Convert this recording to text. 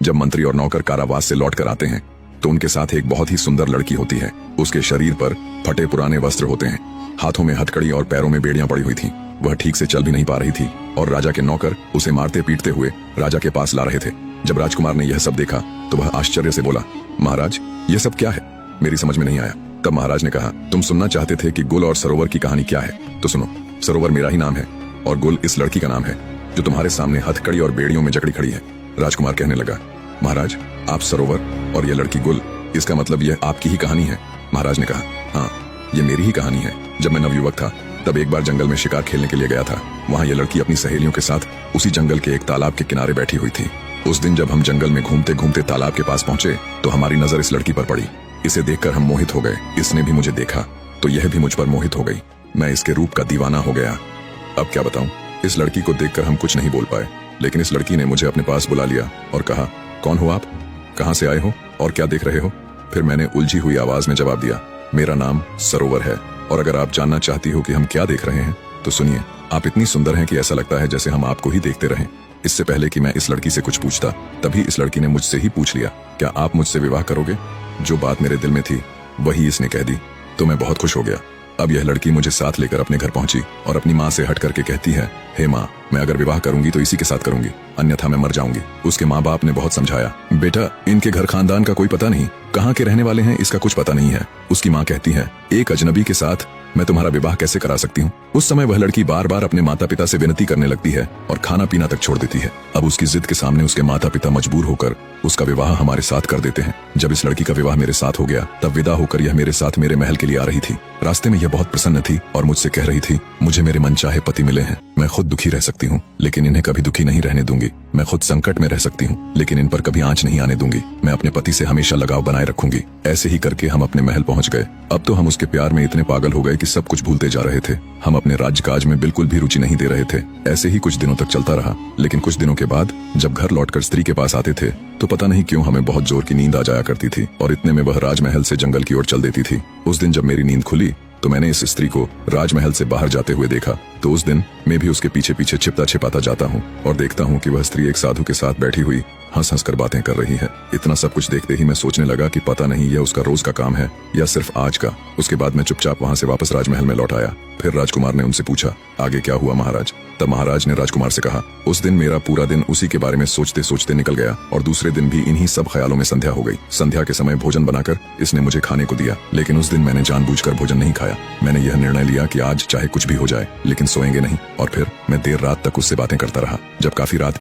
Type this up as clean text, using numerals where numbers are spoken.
जब मंत्री और नौकर कारावास से लौटकर आते हैं तो उनके साथ एक बहुत ही सुंदर लड़की होती है। उसके शरीर पर फटे पुराने वस्त्र होते हैं, हाथों में हथकड़ी और पैरों में बेड़ियां पड़ी हुई थी। वह ठीक से चल भी नहीं पा रही थी और राजा के नौकर उसे मारते पीटते हुए राजा के पास ला रहे थे। जब राजकुमार ने यह सब देखा तो वह आश्चर्य से बोला, महाराज ये सब क्या है? मेरी समझ में नहीं आया। तब महाराज ने कहा, तुम सुनना चाहते थे कि गुल और सरोवर की कहानी क्या है, तो सुनो। सरोवर मेरा ही नाम है और गुल इस लड़की का नाम है जो तुम्हारे सामने हथकड़ी और बेड़ियों में जकड़ी खड़ी है। राजकुमार कहने लगा, महाराज आप सरोवर और यह लड़की गुल, इसका मतलब यह आपकी ही कहानी है? महाराज ने कहा, हाँ ये मेरी ही कहानी है। जब मैं नवयुवक था तब एक बार जंगल में शिकार खेलने के लिए गया था। वहाँ यह लड़की अपनी सहेलियों के साथ उसी जंगल के एक तालाब के किनारे बैठी हुई थी। उस दिन जब हम जंगल में घूमते घूमते तालाब के पास पहुंचे तो हमारी नजर इस लड़की पर पड़ी। इसे देखकर हम मोहित हो गए। इसने भी मुझे देखा तो यह भी मुझ पर मोहित हो गई। मैं इसके रूप का दीवाना हो गया। अब क्या बताऊं, इस लड़की को देखकर हम कुछ नहीं बोल पाए, लेकिन इस लड़की ने मुझे अपने पास बुला लिया और कहा, कौन हो आप, कहाँ से आए हो और क्या देख रहे हो? फिर मैंने उलझी हुई आवाज में जवाब दिया, मेरा नाम सरोवर है और अगर आप जानना चाहती हो कि हम क्या देख रहे हैं तो सुनिए। आप इतनी सुंदर हैं कि ऐसा लगता है जैसे हम आपको ही देखते रहें। इससे पहले कि मैं इस लड़की से कुछ पूछता तभी इस लड़की ने मुझसे ही पूछ लिया, क्या आप मुझसे विवाह करोगे? जो बात मेरे दिल में थी वही इसने कह दी तो मैं बहुत खुश हो गया। अब यह लड़की मुझे साथ लेकर अपने घर पहुंची और अपनी माँ से हट करके कहती है, हे माँ, मैं अगर विवाह करूंगी तो इसी के साथ करूंगी, अन्यथा मैं मर जाऊंगी। उसके माँ बाप ने बहुत समझाया, बेटा इनके घर खानदान का कोई पता नहीं, कहाँ के रहने वाले हैं इसका कुछ पता नहीं है। उसकी माँ कहती है, एक अजनबी के साथ मैं तुम्हारा विवाह कैसे करा सकती हूँ? उस समय वह लड़की बार बार अपने माता पिता से विनती करने लगती है और खाना पीना तक छोड़ देती है। अब उसकी जिद के सामने उसके माता पिता मजबूर होकर उसका विवाह हमारे साथ कर देते हैं। जब इस लड़की का विवाह मेरे साथ हो गया तब विदा होकर यह मेरे साथ मेरे महल के लिए आ रही थी। रास्ते में यह बहुत प्रसन्न थी और मुझसे कह रही थी, मुझे मेरे मनचाहे पति मिले हैं, मैं खुद दुखी रह सकती हूँ लेकिन इन्हें कभी दुखी नहीं रहने दूंगी। मैं खुद संकट में रह सकती हूँ लेकिन इन पर कभी आंच नहीं आने दूंगी। मैं अपने पति से हमेशा लगाव बनाए रखूंगी। ऐसे ही करके हम अपने महल पहुंच गए। अब तो हम उसके प्यार में इतने पागल हो गए कि सब कुछ भूलते जा रहे थे। हम अपने राज्यकाज में बिल्कुल भी रुचि नहीं दे रहे थे। ऐसे ही कुछ दिनों तक चलता रहा, लेकिन कुछ दिनों के बाद जब घर लौटकर स्त्री के पास आते थे तो पता नहीं क्यों हमें बहुत जोर की नींद आ जाया करती थी और इतने में वह राजमहल से जंगल की ओर चल देती थी। उस दिन जब मेरी नींद खुली तो मैंने इस स्त्री को राजमहल से बाहर जाते हुए देखा। तो उस दिन मैं भी उसके पीछे पीछे छिपता छिपाता जाता हूँ और देखता हूँ कि वह स्त्री एक साधु के साथ बैठी हुई हंस हंस कर बातें कर रही है। इतना सब कुछ देखते ही मैं सोचने लगा कि पता नहीं यह उसका रोज का काम है या सिर्फ आज का। उसके बाद मैं चुपचाप वहाँ से वापस राजमहल में लौट आया। फिर राजकुमार ने उनसे पूछा, आगे क्या हुआ महाराज? तब महाराज ने राजकुमार से कहा, उस दिन मेरा पूरा दिन उसी के बारे में सोचते सोचते निकल गया और दूसरे दिन भी इन्हीं सब ख्यालों में संध्या हो गई। संध्या के समय भोजन बनाकर इसने मुझे खाने को दिया, लेकिन उस दिन मैंने जानबूझकर भोजन नहीं खाया। मैंने यह निर्णय लिया कि आज चाहे कुछ भी हो जाए लेकिन सोएंगे नहीं और फिर मैं देर रात तक उससे बातें करता रहा। जब काफी रात